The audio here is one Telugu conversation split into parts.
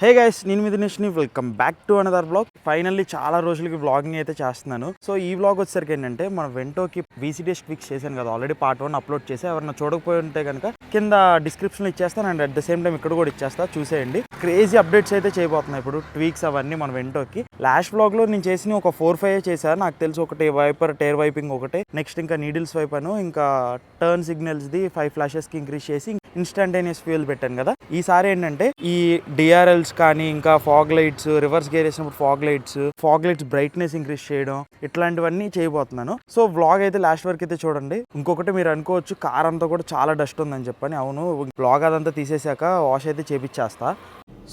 హే గైస్, నేను మీ దినేష్ని. Welcome back to another blog. Finally చాలా రోజులకి వ్లాగింగ్ అయితే చేస్తున్నాను. సో ఈ వ్లాగ్ వచ్చేసరికి ఏంటంటే, మన వెంటోకి VCDS ట్విక్స్ చేశాను కదా, ఆల్రెడీ పార్ట్ 1 అప్లోడ్ చేసి, ఎవరైనా చూడకపోయి ఉంటే కనుక కింద డిస్క్రిప్షన్లో ఇచ్చేస్తాను, and at the same time ఇక్కడ కూడా ఇచ్చేస్తా, చూసేయండి. క్రేజీ అప్డేట్స్ అయితే చేయబోతున్నాయి ఇప్పుడు, ట్వీక్స్ అవన్నీ మన వెంటోకి. లాస్ట్ వ్లాగ్లో నేను చేసిన ఒక 4-5 చేశాను. నాకు తెలిసి ఒకటి వైపర్ టైర్ వైపింగ్ ఒకటి, నెక్స్ట్ ఇంకా నీడిల్స్ వైపాను, ఇంకా టర్న్ సిగ్నల్స్ది 5 ఫ్లాషెస్కి ఇంక్రీజ్ చేసి ఇన్స్టంటేనియస్ ఫ్యూయల్ పెట్టాను కదా. ఈసారి ఏంటంటే ఈ డిఆర్ఎల్స్ కానీ, ఇంకా ఫాగ్ లైట్స్, రివర్స్ గేర్ వేసినప్పుడు ఫాగ్ లైట్స్ బ్రైట్నెస్ ఇంక్రీజ్ చేయడం, ఇట్లాంటివన్నీ చేయబోతున్నాను. సో వ్లాగ్ అయితే లాస్ట్ వరకు అయితే చూడండి. ఇంకొకటి మీరు అనుకోవచ్చు, కార్ అంతా కూడా చాలా డస్ట్ ఉందని చెప్పని. అవును, వ్లాగ్ అదంతా తీసేసాక వాష్ అయితే చేపించేస్తా.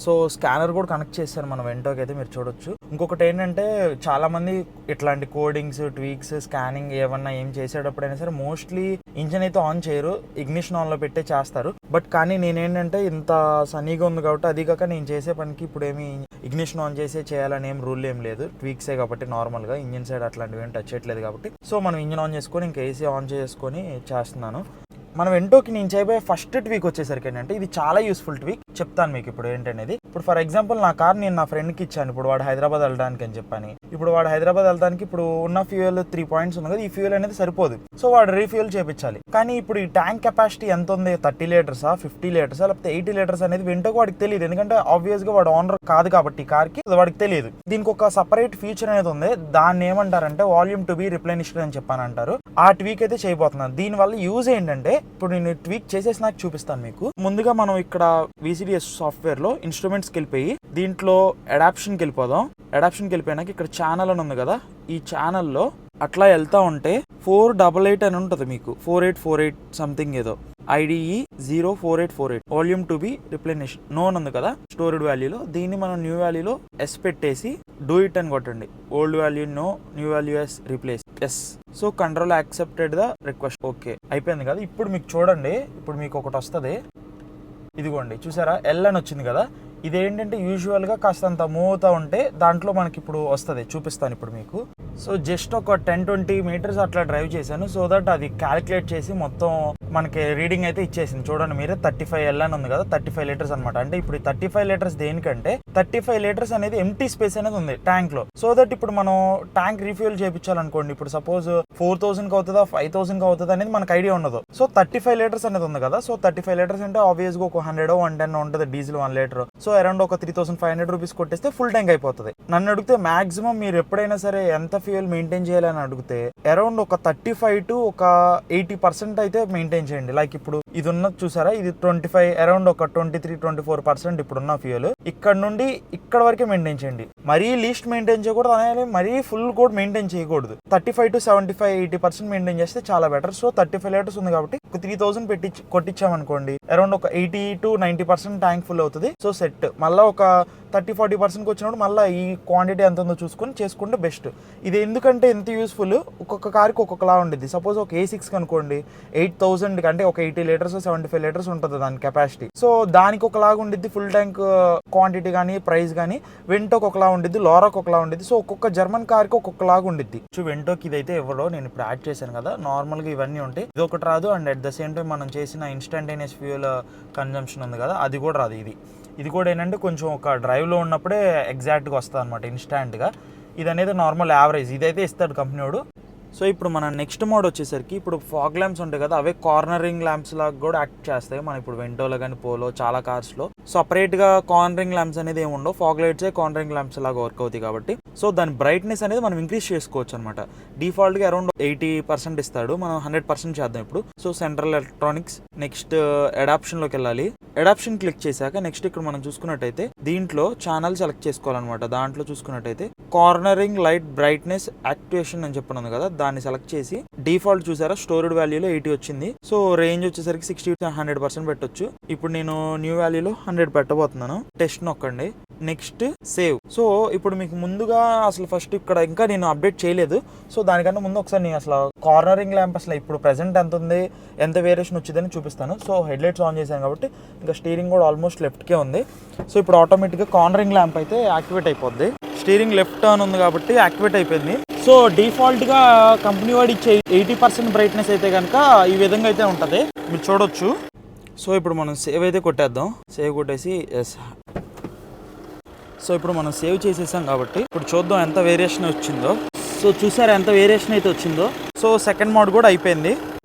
సో స్కానర్ కూడా కనెక్ట్ చేశారు మన వెంటోకి అయితే, మీరు చూడొచ్చు. ఇంకొకటి ఏంటంటే, చాలా మంది ఇట్లాంటి కోడింగ్స్, ట్వీక్స్, స్కానింగ్ ఏమన్నా ఏం చేసేటప్పుడైనా సరే మోస్ట్లీ ఇంజన్ అయితే ఆన్ చేయరు, ఇగ్నిషన్ ఆన్లో పెట్టే చేస్తారు. బట్ కానీ నేనేంటంటే, ఇంత సన్నీగా ఉంది కాబట్టి, అది కాక నేను చేసే పనికి ఇప్పుడు ఏమి ఇగ్నిషన్ ఆన్ చేసే చేయాలని ఏం రూల్ ఏం లేదు. ట్వీక్సే కాబట్టి నార్మల్గా ఇంజిన్ సైడ్ అట్లాంటివి ఏం టచ్ చేయట్లేదు కాబట్టి, సో మనం ఇంజిన్ ఆన్ చేసుకొని ఇంకా ఏసీ ఆన్ చేసుకొని చేస్తున్నాను. మన వెంటోకి నేను చేయబోయే ఫస్ట్ ట్వీక్ వచ్చేసరికి ఏంటంటే, ఇది చాలా యూస్ఫుల్ ట్వీక్, చెప్తాను మీకు ఇప్పుడు ఏంటనేది. ఇప్పుడు ఫర్ ఎగ్జాంపుల్ నా కార్ నేను నా ఫ్రెండ్కి ఇచ్చాను, ఇప్పుడు వాడు హైదరాబాద్ వెళ్ళడానికి అని చెప్పని. ఇప్పుడు వాడు హైదరాబాద్ వెళ్ళడానికి ఇప్పుడు ఉన్న ఫ్యూయల్ 3 పాయింట్స్ ఉంది కదా, ఈ ఫ్యూయల్ అనేది సరిపోదు. సో వాడు రీఫ్యూయల్ చేయించాలి. కానీ ఇప్పుడు ఈ ట్యాంక్ కెపాసిటీ ఎంత ఉంది, 30 లీటర్సా 50 లీటర్సా లేకపోతే 80 లీటర్స్ అనేది వెంటోకి వాడికి తెలియదు. ఎందుకంటే ఆబ్వియస్ గా వాడు ఓనర్ కాదు కాబట్టి కార్కి, వాడికి తెలియదు. దీనికి ఒక సపరేట్ ఫీచర్ అనేది ఉంది, దాన్ని ఏమంటారంటే వాల్యూమ్ టు బి రిప్లెనిష్డ్ అని చెప్పని అంటారు. ఆ ట్వీక్ అయితే చేయబోతున్నాను. దీని వల్ల యూజ్ ఏంటంటే, ఇప్పుడు నేను ట్వీక్ చేసేసి నాకు చూపిస్తాను మీకు. ముందుగా మనం ఇక్కడ VCDS సాఫ్ట్వేర్ లో ఇన్స్ట్రుమెంట్స్కి వెళ్ళిపోయి, దీంట్లో అడాప్షన్కి వెళ్ళిపోదాం. అడాప్షన్కి వెళ్ళిపోయినాక ఇక్కడ ఛానల్ అని ఉంది కదా, ఈ ఛానల్లో అట్లా వెళ్తా ఉంటే 488 అని ఉంటుంది మీకు, 4848 సంథింగ్ ఏదో, IDE 04848 volume to be replenish known ఉంది కదా స్టోర్డ్ వాల్యూలో. దీన్ని మనం న్యూ వాల్యూలో ఎస్ పెట్టేసి డూ ఇట్ అని కొట్టండి. Old value no, new value yes, replace yes. So control accepted the request. Okay అయిపోయింది కదా. ఇప్పుడు మీకు చూడండి, ఇప్పుడు మీకు ఒకటి వస్తుంది, ఇదిగోండి చూసారా, ఎల్ అని వచ్చింది కదా. ఇదేంటంటే యూజువల్గా కాస్తంత మూవ్ అవుతూ ఉంటే దాంట్లో మనకి ఇప్పుడు వస్తుంది, చూపిస్తాను ఇప్పుడు మీకు. సో జస్ట్ ఒక 10-20 మీటర్స్ అట్లా డ్రైవ్ చేశాను, సో దట్ అది క్యాలిక్యులేట్ చేసి మొత్తం మనకి రీడింగ్ అయితే ఇచ్చేసింది. చూడండి మీరే, 35 ఎల్ అని ఉంది కదా, 35 లీటర్స్ అనమాట. అంటే ఇప్పుడు 35 లీటర్స్ దేనికంటే, 35 లీటర్స్ అనేది ఎంటీ స్పేస్ అనేది ఉంది ట్యాంక్ లో. సో దట్ ఇప్పుడు మనం ట్యాంక్ రీఫ్యూల్ చేయించాలనుకోండి, ఇప్పుడు సపోజ్ 4000కి అవుతుందా 5000కి అవుతుందా అనేది మనకు ఐడియా ఉండదు. సో 35 లీటర్స్ అనేది ఉంది కదా, సో 35 లీటర్స్ అంటే ఆబ్వియస్ గా ఒక 100-110 ఉంటుంది డీజిల్ 1 లీటర్. సో అరౌండ్ ఒక 3500 రూపీస్ కొట్టేస్తే ఫుల్ ట్యాంక్ అయిపోతుంది. నన్ను అడిగితే మాక్సిమం మీరు ఎప్పుడైనా సరే ఎంత ఫ్యూయల్ మెయింటైన్ చేయాలని అడిగితే అరౌండ్ ఒక 35 to ఒక 80% అయితే మెయింటైన్ చేయండి. లైక్ ఇప్పుడు ఇది ఉన్నది చూసారా, ఇది 25, అరౌండ్ ఒక 23-24% ఇప్పుడున్న ఫ్యూయల్. ఇక్కడ నుండి ఇక్కడ వరకే మెయింటైన్ చేయండి. మరీ లీస్ట్ మెయింటైన్ చేయకూడదు, అనేది మరీ ఫుల్ కూడా మెయింటైన్ చేయకూడదు. 35 to 75-80% మెయింటైన్ చేస్తే చాలా బెటర్. సో 35 లీటర్స్ ఉంది కాబట్టి ఒక 3000 పెట్టి కొట్టించామనుకోండి, అరౌండ్ ఒక 80-90% ట్యాంక్ ఫుల్ అవుతుంది. So set. మళ్ళీ ఒక 30-40%కి వచ్చినప్పుడు మళ్ళీ ఈ క్వాంటిటీ ఎంత ఉందో చూసుకొని చేసుకుంటే బెస్ట్. ఇది ఎందుకంటే ఎంత యూస్ఫుల్, ఒక్కొక్క కార్కి ఒక్కొక్కలా ఉండేది. సపోజ్ ఒక A6 అనుకోండి, 8000 అంటే ఒక 80 లీటర్స్ 75 లీటర్స్ ఉంటుంది దాని కెపాసిటీ. సో దానికి ఒకలాగా ఉండిద్ది ఫుల్ ట్యాంక్ క్వాంటిటీ కానీ ప్రైస్ కానీ. వెంటోకి ఒకలా ఉండిద్ది, లోరాకి ఒకలా ఉండిద్ది. సో ఒక్కొక్క జర్మన్ కార్కి ఒక్కొక్కలాగా ఉండిద్ది. సో వెంటోకి ఇదైతే ఇవ్వడో, నేను ఇప్పుడు యాడ్ చేశాను కదా, నార్మల్గా ఇవన్నీ ఉంటాయి, ఇది ఒకటి రాదు. And at the same time మనం చేసిన ఇన్స్టంటేనియస్ ఫ్యూయల్ కన్జంప్షన్ ఉంది కదా, అది కూడా రాదు. ఇది కూడా ఏంటంటే కొంచెం ఒక డ్రైవ్లో ఉన్నప్పుడే ఎగ్జాక్ట్గా వస్తుంది అనమాట, ఇన్స్టాంట్గా. ఇది అనేది నార్మల్ యావరేజ్, ఇదైతే ఇస్తాడు కంపెనీ వాడు. సో ఇప్పుడు మన నెక్స్ట్ మోడ్ వచ్చేసరికి, ఇప్పుడు ఫాగ్ ల్యాంప్స్ ఉంటాయి కదా, అవే కార్నరింగ్ ల్యాంప్స్ లాగా కూడా యాక్ట్ చేస్తాయి. మన ఇప్పుడు వెంటోలో కానీ పోలో చాలా కార్స్లో సపరేట్గా కార్నరింగ్ ల్యాంప్స్ అనేది ఏమి ఉండవు, ఫాగ్ లైట్సే కార్నరింగ్ ల్యాంప్స్ లాగా వర్క్ అవుతాయి కాబట్టి. సో దాని బ్రైట్నెస్ అనేది మనం ఇంక్రీజ్ చేసుకోవచ్చు అనమాట. డిఫాల్ట్గా అరౌండ్ 80% ఇస్తాడు, మనం 100% చేద్దాం ఇప్పుడు. సో సెంట్రల్ ఎలక్ట్రానిక్స్, నెక్స్ట్ అడాప్షన్లోకి వెళ్ళాలి. అడాప్షన్ క్లిక్ చేశాక నెక్స్ట్ ఇక్కడ మనం చూసుకున్నట్టయితే దీంట్లో ఛానల్ సెలెక్ట్ చేసుకోవాలన్నమాట. దాంట్లో చూసుకున్నట్టయితే కార్నరింగ్ లైట్ బ్రైట్నెస్ యాక్టివేషన్ అని చెప్పనుంది కదా, దాన్ని సెలెక్ట్ చేసి డిఫాల్ట్ చూసారా స్టోర్డ్ వాల్యూలో 80 వచ్చింది. సో రేంజ్ వచ్చేసరికి 60-100% పెట్టొచ్చు. ఇప్పుడు నేను న్యూ వాల్యూలో 100 పెట్టబోతున్నాను. టెస్ట్ నొక్కండి, నెక్స్ట్ సేవ్. సో ఇప్పుడు మీకు ముందుగా అసలు ఫస్ట్ ఇక్కడ ఇంకా నేను అప్డేట్ చేయలేదు. సో దానికన్నా ముందు ఒకసారి నేను అసలు కార్నరింగ్ ల్యాంప్ అసలు ఇప్పుడు ప్రెసెంట్ ఎంత ఉంది, ఎంత వేరియేషన్ వచ్చిందని చూపిస్తాను. సో హెడ్ లైట్స్ ఆన్ చేశాను కాబట్టి ఇంకా స్టీరింగ్ కూడా ఆల్మోస్ట్ లెఫ్ట్కే ఉంది. సో ఇప్పుడు ఆటోమేటిక్గా కార్నరింగ్ ల్యాంప్ అయితే యాక్టివేట్ అయిపోద్ది. స్టీరింగ్ లెఫ్ట్ టర్న్ ఉంది కాబట్టి యాక్టివేట్ అయిపోయింది. సో డిఫాల్ట్గా కంపెనీ వాడు ఇచ్చే 80% బ్రైట్నెస్ అయితే కనుక ఈ విధంగా అయితే ఉంటుంది, మీరు చూడొచ్చు. సో ఇప్పుడు మనం సేవ్ అయితే కొట్టేద్దాం. సేవ్ కొట్టేసి ఎస్ సో ఇప్పుడు మనం సేవ్ చేసేసాం కాబట్టి ఇప్పుడు చూద్దాం ఎంత వేరియేషన్ వచ్చిందో. సో చూసారా ఎంత వేరియేషన్ అయితే వచ్చిందో. సో సెకండ్ మోడ్ కూడా అయిపోయింది.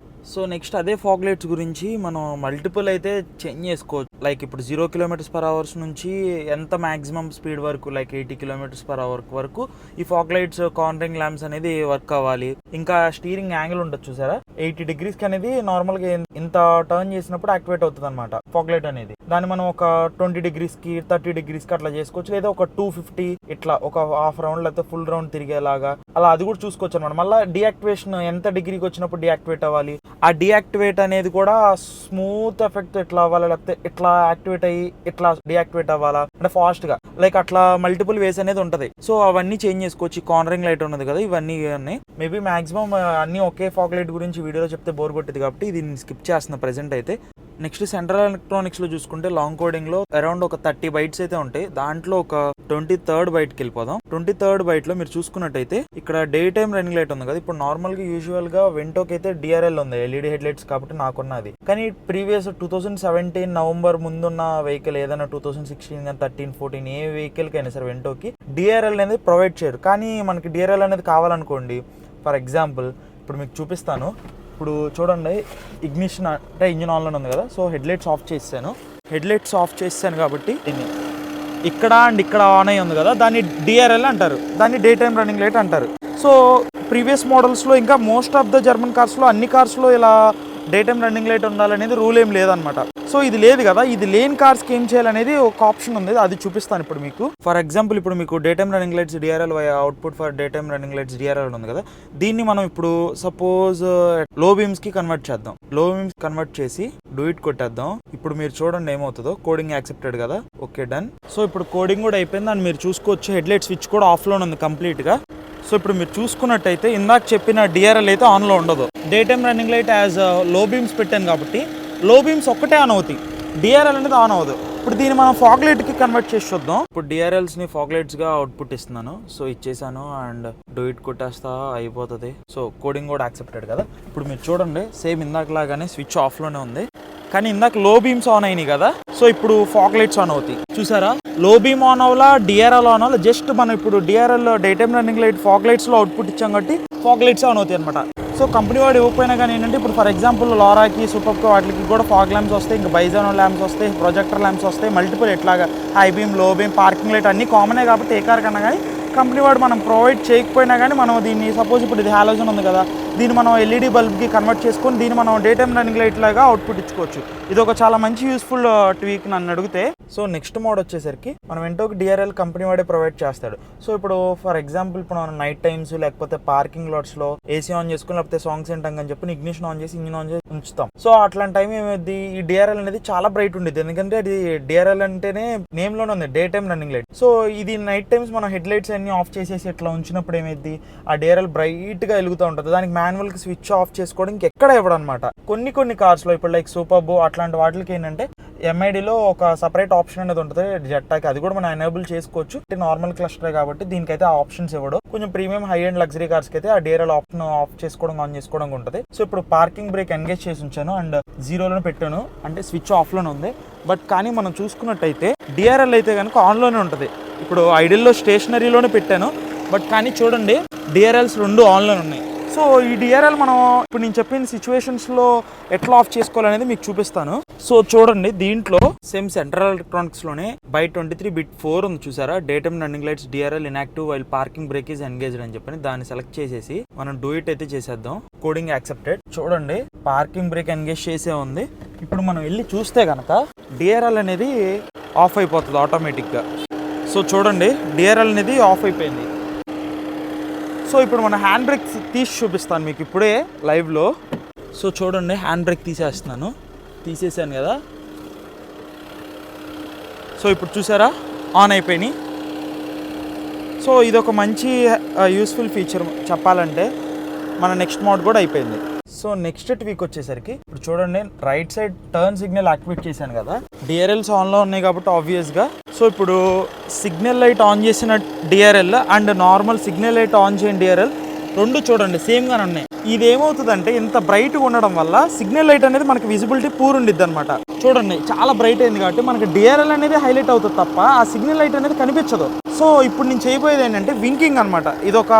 సో నెక్స్ట్ అదే ఫాగ్ లైట్స్ గురించి మనం మల్టిపుల్ అయితే చేంజ్ చేసుకోవచ్చు. లైక్ ఇప్పుడు 0 km/h నుంచి ఎంత మ్యాక్సిమం స్పీడ్ వరకు లైక్ 80 km/h వరకు ఈ ఫాగ్ లైట్స్ కార్నరింగ్ ల్యాంప్స్ అనేది వర్క్ అవ్వాలి. ఇంకా స్టీరింగ్ యాంగిల్ ఉంటుంది చూసారా, 80 degrees అనేది నార్మల్గా ఇంత టర్న్ చేసినప్పుడు యాక్టివేట్ అవుతుంది అనమాట ఫాగ్ లైట్ అనేది. దాన్ని మనం ఒక 20 degrees కి 30 degrees కి అట్లా చేసుకోవచ్చు, లేదా ఒక 250 ఇట్లా ఒక హాఫ్ రౌండ్ లేకపోతే ఫుల్ రౌండ్ తిరిగేలాగా అలా అది కూడా చూసుకోవచ్చు అనమాట. మళ్ళీ డియాక్టివేషన్ ఎంత డిగ్రీకి వచ్చినప్పుడు డియాక్టివేట్ అవ్వాలి, ఆ డియాక్టివేట్ అనేది కూడా స్మూత్ ఎఫెక్ట్ ఎట్లా అవ్వాలి, లేకపోతే ఇట్లా యాక్టివేట్ అయ్యి ఇట్లా డియాక్టివేట్ అవ్వాలా అంటే ఫాస్ట్ గా, లైక్ అట్లా మల్టిపుల్ వేస్ అనేది ఉంటది. సో అవన్నీ చేంజ్ చేసుకోవచ్చు. కార్నరింగ్ లైట్ ఉన్నది కదా, ఇవన్నీ మేబీ మాక్సిమం అన్ని ఒకే ఫాగ్ లైట్ గురించి వీడియోలో చెప్తే బోర్ కొట్టేది కాబట్టి ఇది స్కిప్ చేస్తున్నా ప్రెసెంట్ అయితే. నెక్స్ట్ సెంట్రల్ ఎలక్ట్రానిక్స్ లో చూసుకుంటే లాంగ్ కోడింగ్ లో అరౌండ్ ఒక 30 bytes అయితే ఉంటాయి. దాంట్లో ఒక 23rd byte కి వెళ్ళిపోదాం. 23rd byte లో మీరు చూసుకున్నట్టయితే ఇక్కడ డే టైమ్ రన్నింగ్ లైట్ ఉంది కదా. ఇప్పుడు నార్మల్ గా యూజువల్ గా వెంటోకి అయితే DRL ఉంది, LED హెడ్ లైట్స్ కాబట్టి నాకున్నది. కానీ ప్రీవియస్ 2017 నవంబర్ ముందున్న వెహికల్ ఏదైనా 2016 కానీ 13, 14 ఏ వెహికల్ కైనా సరే వెంటోకి DRL అనేది ప్రొవైడ్ చేయరు. కానీ మనకి DRL అనేది కావాలనుకోండి, ఫర్ ఎగ్జాంపుల్ ఇప్పుడు మీకు చూపిస్తాను. ఇప్పుడు చూడండి, ఇగ్నిషన్ అంటే ఇంజిన్ ఆన్లో ఉంది కదా. సో హెడ్ లైట్స్ ఆఫ్ చేసాను కాబట్టి ఇక్కడ అండ్ ఇక్కడ ఆన్ అయ్యి ఉంది కదా, దాన్ని DRL అంటారు, దాన్ని డే టైమ్ రన్నింగ్ లైట్ అంటారు. సో ప్రీవియస్ మోడల్స్లో ఇంకా మోస్ట్ ఆఫ్ ద జర్మన్ కార్స్లో అన్ని కార్స్లో ఇలా డే టైమ్ రన్నింగ్ లైట్ ఉండాలనేది రూల్ ఏం లేదనమాట. సో ఇది లేదు కదా, ఇది లేని కార్స్కి ఏం చేయాలనేది ఒక ఆప్షన్ ఉంది, అది చూపిస్తాను ఇప్పుడు మీకు. ఫర్ ఎగ్జాంపుల్ ఇప్పుడు మీకు day time running lights DRL output for day time running lights DRL ఉంది కదా, దీన్ని మనం ఇప్పుడు సపోజ్ లో బీమ్స్ కి కన్వర్ట్ చేద్దాం. లో బీమ్స్ కన్వర్ట్ చేసి డూ ఇట్ కొట్టేద్దాం. ఇప్పుడు మీరు చూడండి ఏమవుతుందో. కోడింగ్ యాక్సెప్టెడ్ కదా, ఓకే డన్. సో ఇప్పుడు కోడింగ్ కూడా అయిపోయింది అండ్ మీరు చూసుకోవచ్చు హెడ్ లైట్ స్విచ్ కూడా ఆఫ్లో ఉంది కంప్లీట్ గా. సో ఇప్పుడు మీరు చూసుకున్నట్టయితే ఇందాక చెప్పిన DRL అయితే ఆన్లో ఉండదు. Day time running light as low beams పెట్టాను కాబట్టి లో బీమ్స్ ఒక్కటే ఆన్ అవుతాయి, DRL అనేది ఆన్ అవ్వదు. ఇప్పుడు దీన్ని మనం ఫాగ్ లైట్ కి కన్వర్ట్ చేసి చూద్దాం. ఇప్పుడు DRLs ని ఫాగ్ లైట్స్ గా అవుట్పుట్ ఇస్తున్నాను. సో ఇచ్చేసాను అండ్ డూ ఇట్ కొట్టేస్తా, అయిపోతుంది. సో కోడింగ్ కూడా యాక్సెప్టెడ్ కదా. ఇప్పుడు మీరు చూడండి సేమ్ ఇందాక లాగానే స్విచ్ ఆఫ్ లోనే ఉంది, కానీ ఇందాక లో బీమ్స్ ఆన్ అయినాయి కదా. సో ఇప్పుడు ఫాగ్ లైట్స్ ఆన్ అవుతాయి చూసారా. లో బీమ్ ఆన్ అవ్వాలా, DRL ఆన్ అవ్వాలా, జస్ట్ మనం ఇప్పుడు DRL day time running light fog lights లో అవుట్పుట్ ఇచ్చాం కాబట్టి ఫాగ్ లైట్స్ ఆన్ అవుతాయి అనమాట. సో కంపెనీ వాడు ఇవ్వకపోయినా కానీ ఏంటంటే ఇప్పుడు ఫర్ ఎగ్జాంపుల్ లారాకి, సూపర్కి వాటికి కూడా ఫాగ్ ల్యాంప్స్ వస్తాయి, ఇంకా బైజానో ల్యాంప్స్ వస్తాయి, ప్రొజెక్టర్ ల్యాంప్స్ వస్తాయి, మల్టిపుల్ ఎట్లాగా హై బీమ్, లో బీమ్, పార్కింగ్ లైట్ అన్నీ కామనే కాబట్టి ఏ కార్ కన్నా కానీ కంపెనీ వాడు మనం ప్రొవైడ్ చేయకపోయినా కానీ మనం దీన్ని సపోజ్ ఇప్పుడు ఇది హాలోజన్ ఉంది కదా, దీన్ని మనం LED బల్బ్కి కన్వర్ట్ చేసుకొని దీన్ని మనం డే టైమ్ రన్నింగ్ లైట్ లాగా అవుట్పుట్ ఇచ్చుకోవచ్చు. ఇది ఒక చాలా మంచి యూస్ఫుల్ ట్వీక్ నన్ను అడిగితే. సో నెక్స్ట్ మోడ్ వచ్చేసరికి మనం వెంటోకి DRL కంపెనీ వాడే ప్రొవైడ్ చేస్తాడు. సో ఇప్పుడు ఫర్ ఎగ్జాంపుల్ ఇప్పుడు మనం నైట్ టైమ్స్ లేకపోతే పార్కింగ్ లాట్స్లో AC ఆన్ చేసుకుని లేకపోతే సాంగ్స్ వింటాం అని చెప్పి ఇగ్నిషన్ ఆన్ చేసి ఇంజిన్ ఆన్ చేసి ఉంచుతాం. సో అట్లాంటి టైం ఏమైంది, ఈ DRL అనేది చాలా బ్రైట్ ఉండేది, ఎందుకంటే అది DRL అంటేనే నేమ్ లోనే ఉంది day time running light. So ఇది నైట్ టైమ్స్ మనం హెడ్ లైట్స్ అన్ని ఆఫ్ చేసేసి ఇట్లా ఉంచినప్పుడు ఏమైంది, ఆ DRL బ్రైట్ గా వెలుగుతూ ఉంటుంది. దానికి మాన్యువల్ కి స్విచ్ ఆఫ్ చేసుకోవడం ఎక్కడ ఇవ్వడం అనమాట. కొన్ని కార్స్ లో ఇప్పుడు లైక్ సూపర్బో అట్లాంటి వాటికి ఏంటంటే MIDలో ఒక సపరేట్ ఆప్షన్ అనేది ఉంటుంది జెట్టాకి, అది కూడా మనం ఎనేబుల్ చేసుకోవచ్చు. నార్మల్ క్లస్టర్ కాబట్టి దీనికైతే ఆ ఆప్షన్స్ ఇవ్వడం. కొంచెం ప్రీమియం హై అండ్ లగ్జరీ కార్స్కి అయితే ఆ DRL ఆప్షన్ ఆఫ్ చేసుకోవడం ఆన్ చేసుకోవడం ఉంటుంది. సో ఇప్పుడు పార్కింగ్ బ్రేక్ ఎంగేజ్ చేసి ఉంచాను అండ్ 0లోనే పెట్టాను, అంటే స్విచ్ ఆఫ్లోనే ఉంది. బట్ కానీ మనం చూసుకున్నట్టయితే DRL అయితే కనుక ఆన్లోనే ఉంటుంది. ఇప్పుడు ఐడియల్లో స్టేషనరీలోనే పెట్టాను, బట్ కానీ చూడండి DRLs రెండు ఆన్లోనే ఉన్నాయి. సో ఈ DRL మనం ఇప్పుడు నేను చెప్పిన సిచ్యువేషన్స్లో ఎట్లా ఆఫ్ చేసుకోవాలనేది మీకు చూపిస్తాను. సో చూడండి దీంట్లో సేమ్ సెంట్రల్ ఎలక్ట్రానిక్స్లోనే బై 23/4 ఉంది చూసారా, day time running lights DRL inactive while parking break is engaged అని చెప్పని దాన్ని సెలెక్ట్ చేసేసి మనం డూ ఇట్ అయితే చేసేద్దాం. Coding accepted. చూడండి పార్కింగ్ బ్రేక్ ఎంగేజ్ చేసే ఉంది. ఇప్పుడు మనం వెళ్ళి చూస్తే కనుక DRL అనేది ఆఫ్ అయిపోతుంది ఆటోమేటిక్గా. సో చూడండి DRL అనేది ఆఫ్ అయిపోయింది. సో ఇప్పుడు మన హ్యాండ్ బ్రేక్ తీసి చూపిస్తాను మీకు ఇప్పుడే లైవ్లో. సో చూడండి హ్యాండ్ బ్రేక్ తీసేసాను కదా. సో ఇప్పుడు చూసారా ఆన్ అయిపోయినాయి. సో ఇది ఒక మంచి యూస్ఫుల్ ఫీచర్ చెప్పాలంటే. మన నెక్స్ట్ మోడ్ కూడా అయిపోయింది. సో నెక్స్ట్ ట్వీక్ వచ్చేసరికి ఇప్పుడు చూడండి right side turn signal activate చేశాను కదా, DRLs ఆన్లో ఉన్నాయి కాబట్టి ఆబ్వియస్గా. సో ఇప్పుడు సిగ్నల్ లైట్ ఆన్ చేసిన DRL and normal signal light on చేయని DRL రెండు చూడండి సేమ్గానే ఉన్నాయి. ఇది ఏమవుతుందంటే ఇంత బ్రైట్గా ఉండడం వల్ల సిగ్నల్ లైట్ అనేది మనకి విజిబిలిటీ పూర్ ఉండిద్ది అనమాట. చూడండి చాలా బ్రైట్ అయింది కాబట్టి మనకి డిఆర్ఎల్ అనేది హైలైట్ అవుతుంది తప్ప ఆ సిగ్నల్ లైట్ అనేది కనిపించదు. సో ఇప్పుడు నేను చేయబోయేది ఏంటంటే వింకింగ్ అనమాట. ఇది ఒక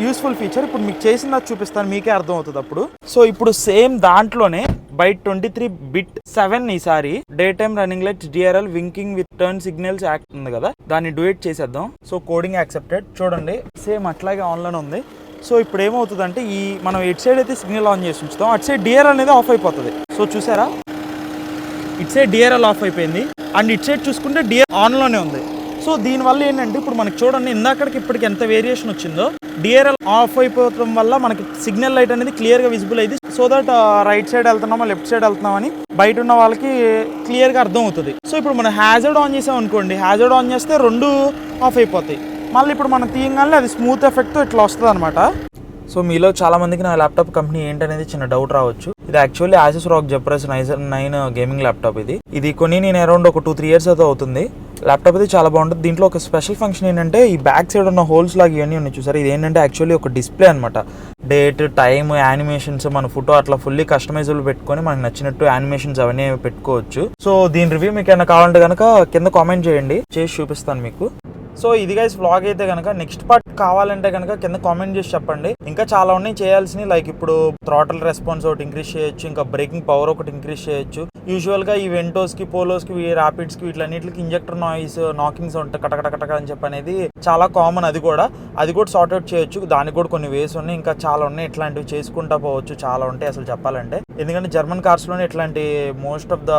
యూస్ఫుల్ ఫీచర్. ఇప్పుడు మీకు చేసిందా చూపిస్తాను, మీకే అర్థం అవుతుంది అప్పుడు. సో ఇప్పుడు సేమ్ దాంట్లోనే బై 23/7 ఈసారి day time running lights DRL winking with turn signals act ఉంది కదా, దాన్ని డూయేట్ చేసేద్దాం. So coding accepted. చూడండి సేమ్ అట్లాగే ఆన్లోనే ఉంది. సో ఇప్పుడు ఏమవుతుందంటే ఈ మనం ఇటు సైడ్ అయితే సిగ్నల్ ఆన్ చేసి ఉంచుతాం, అటు సైడ్ డిఆర్ఎల్ అనేది ఆఫ్ అయిపోతుంది. సో చూసారా, ఇటు సైడ్ డిఆర్ఎల్ ఆఫ్ అయిపోయింది అండ్ ఇటు సైడ్ చూసుకుంటే డిఆర్ ఆన్లోనే ఉంది. సో దీనివల్ల ఏంటంటే ఇప్పుడు మనకి చూడండి ఇందాకడికి ఇప్పటికి ఎంత వేరియేషన్ వచ్చిందో. డిఆర్ఎల్ ఆఫ్ అయిపోవడం వల్ల మనకి సిగ్నల్ లైట్ అనేది క్లియర్గా విజిబుల్ అయింది. సో దట్ రైట్ సైడ్ వెళ్తున్నామా లెఫ్ట్ సైడ్ వెళ్తున్నామని బయట ఉన్న వాళ్ళకి క్లియర్గా అర్థం అవుతుంది. సో ఇప్పుడు మనం హ్యాజర్డ్ ఆన్ చేసాం అనుకోండి, హ్యాజర్డ్ ఆన్ చేస్తే రెండు ఆఫ్ అయిపోతాయి. మళ్ళీ ఇప్పుడు మనం తీయగానే అది స్మూత్ ఎఫెక్ట్ ఇట్లా వస్తుంది అనమాట. సో మీలో చాలా మందికి నా ల్యాప్టాప్ కంపెనీ ఏంటనేది చిన్న డౌట్ రావచ్చు. ఇది actually Asus ROG Zephyrus 9 gaming laptop. ఇది కొని నేను అరౌండ్ ఒక 2-3 ఇయర్స్ అయితే అవుతుంది. ల్యాప్టాప్ అయితే చాలా బాగుంటుంది. దీంట్లో ఒక స్పెషల్ ఫంక్షన్ ఏంటంటే ఈ బ్యాక్ సైడ్ ఉన్న హోల్స్ లాగా ఇవన్నీ ఉన్నాయి చూసారు. ఇది ఏంటంటే యాక్చువల్లీ ఒక డిస్ప్లే అనమాట. డేట్, టైమ్, యానిమేషన్స్, మన ఫోటో అట్లా ఫుల్లీ కస్టమైజబుల్ పెట్టుకొని మనకు నచ్చినట్టు యానిమేషన్స్ అవన్నీ పెట్టుకోవచ్చు. సో దీని రివ్యూ మీకు ఏమైనా కావాలంటే కనుక కింద కామెంట్ చేయండి, చేసి చూపిస్తాను మీకు. సో ఇది గైస్ వ్లాగ్ అయితే కనుక నెక్స్ట్ పార్ట్ కావాలంటే కనుక కింద కామెంట్ చేసి చెప్పండి. ఇంకా చాలా ఉన్నాయి చేయాల్సినవి. లైక్ ఇప్పుడు థ్రాటల్ రెస్పాన్స్ ఒకటి ఇంక్రీజ్ చేయొచ్చు, ఇంకా బ్రేకింగ్ పవర్ ఒకటి ఇంక్రీజ్ చేయొచ్చు. యూజువల్గా ఈ వెంటోస్కి, పోలోస్కి, ర్యాపిడ్స్కి వీటిలన్నిటికి ఇంజెక్టర్ నాయిస్, నాకింగ్ సౌండ్ కటకటకటక అని చెప్పి అనేది చాలా కామన్. అది కూడా సార్ట్అవుట్ చేయొచ్చు. దానికి కూడా కొన్ని వేస్ ఉన్నాయి, ఇంకా చాలా ఉన్నాయి. ఇట్లాంటివి చేసుకుంటా పోవచ్చు, చాలా ఉంటాయి అసలు చెప్పాలంటే. ఎందుకంటే జర్మన్ కార్స్లోనే ఇట్లాంటి మోస్ట్ ఆఫ్ ద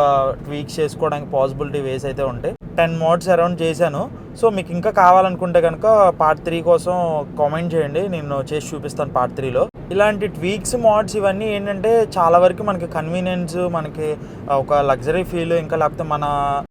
ట్వీక్స్ చేసుకోవడానికి పాసిబిలిటీ వేస్ అయితే ఉంటాయి. 10 మోడ్స్ అరౌండ్ చేశాను. సో మీకు ఇంకా కావాలనుకుంటే కనుక పార్ట్ 3 కోసం కామెంట్ చేయండి, నేను చేసి చూపిస్తాను పార్ట్ 3లో. ఇలాంటి ట్వీక్స్, మోడ్స్ ఇవన్నీ ఏంటంటే చాలా వరకు మనకి కన్వీనియన్స్, మనకి ఒక లగ్జరీ ఫీల్, ఇంకా లేకపోతే మన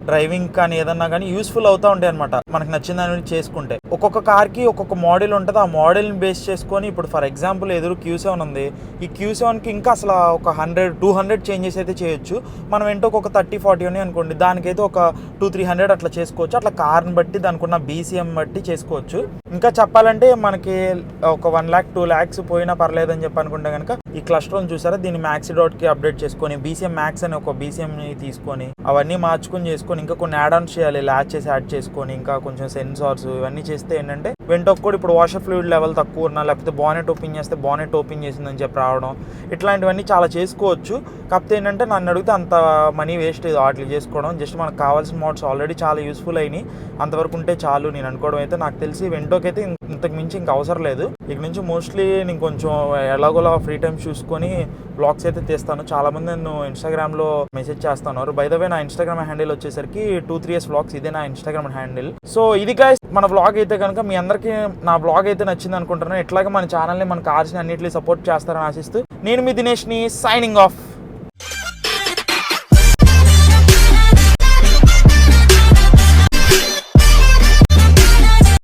డ్రైవింగ్ కానీ ఏదన్నా కానీ యూస్ఫుల్ అవుతూ ఉంటాయి అనమాట మనకు నచ్చిన దాని చేసుకుంటే. ఒక్కొక్క కార్కి ఒక్కొక్క మోడల్ ఉంటుంది. ఆ మోడల్ని బేస్ చేసుకొని ఇప్పుడు ఫర్ ఎగ్జాంపుల్ ఎదురు Q7 ఉంది. ఈ Q7కి ఇంకా అసలు ఒక 100-200 చేంజెస్ అయితే చేయొచ్చు. మనం ఏంటో ఒక 30-40 ఉన్నాయి అనుకోండి, దానికైతే ఒక 200-300 అట్లా చేసుకోవచ్చు. అట్లా కార్ని బట్టి దానికి ఉన్న BCM బట్టి చేసుకోవచ్చు. ఇంకా చెప్పాలంటే మనకి ఒక 1 lakh 2 lakhs పోయినా పర్లేదని చెప్పి అనుకుంటే కనుక ఈ క్లస్టర్ని చూసారా, దీన్ని Maxi.కి అప్డేట్ చేసుకొని BCM Max అని ఒక BCMని తీసుకొని అవన్నీ మార్చుకొని చేసుకొని ఇంకా కొన్ని యాడ్ ఆన్స్ చేయాలి, ల్యాచెస్ యాడ్ చేసుకొని ఇంకా కొంచెం సెన్సార్స్ ఇవన్నీ చేస్తే ఏంటంటే వెంటోకి కూడా ఇప్పుడు వాషర్ ఫ్లూయిడ్ లెవెల్ తక్కువ ఉన్నా, లేకపోతే బానెట్ ఓపెన్ చేస్తే బానెట్ ఓపెన్ చేసిందని చెప్పి రావడం, ఇట్లాంటివన్నీ చాలా చేసుకోవచ్చు. కాకపోతే ఏంటంటే నన్ను అడిగితే అంత మనీ వేస్ట్ వాటికి చేసుకోవడం. జస్ట్ మనకు కావాల్సిన మోడ్స్ ఆల్రెడీ చాలా యూస్ఫుల్ అయినాయి, అంతవరకు ఉంటే చాలు నేను అనుకోవడం. అయితే నాకు తెలిసి వెంటోకి అయితే ఇంతకు మించి ఇంకా అవసరం లేదు. ఇక నుంచి మోస్ట్లీ నేను కొంచెం ఎలాగోలా ఫ్రీ టైం చూసుకొని బ్లాగ్స్ అయితే తీస్తాను. చాలా మంది నన్ను ఇన్స్టాగ్రామ్లో మెసేజ్ చేస్తున్నారు. బై ద వే నా ఇన్స్టాగ్రామ్ హ్యాండిల్ వచ్చేసరికి 2-3 years వ్లాగ్స్, ఇదే నా ఇన్స్టాగ్రామ్ హ్యాండిల్. సో ఇది గైస్ మన వ్లాగ్ అయితే కనుక మీ అందరికీ నా వ్లాగ్ అయితే నచ్చింది అనుకుంటున్నాను. ఇట్లాగే మన ఛానల్ని మన కార్స్ని అన్నింటినీ సపోర్ట్ చేస్తారని ఆశిస్తూ నేను మీ దినేష్ని సైనింగ్ ఆఫ్.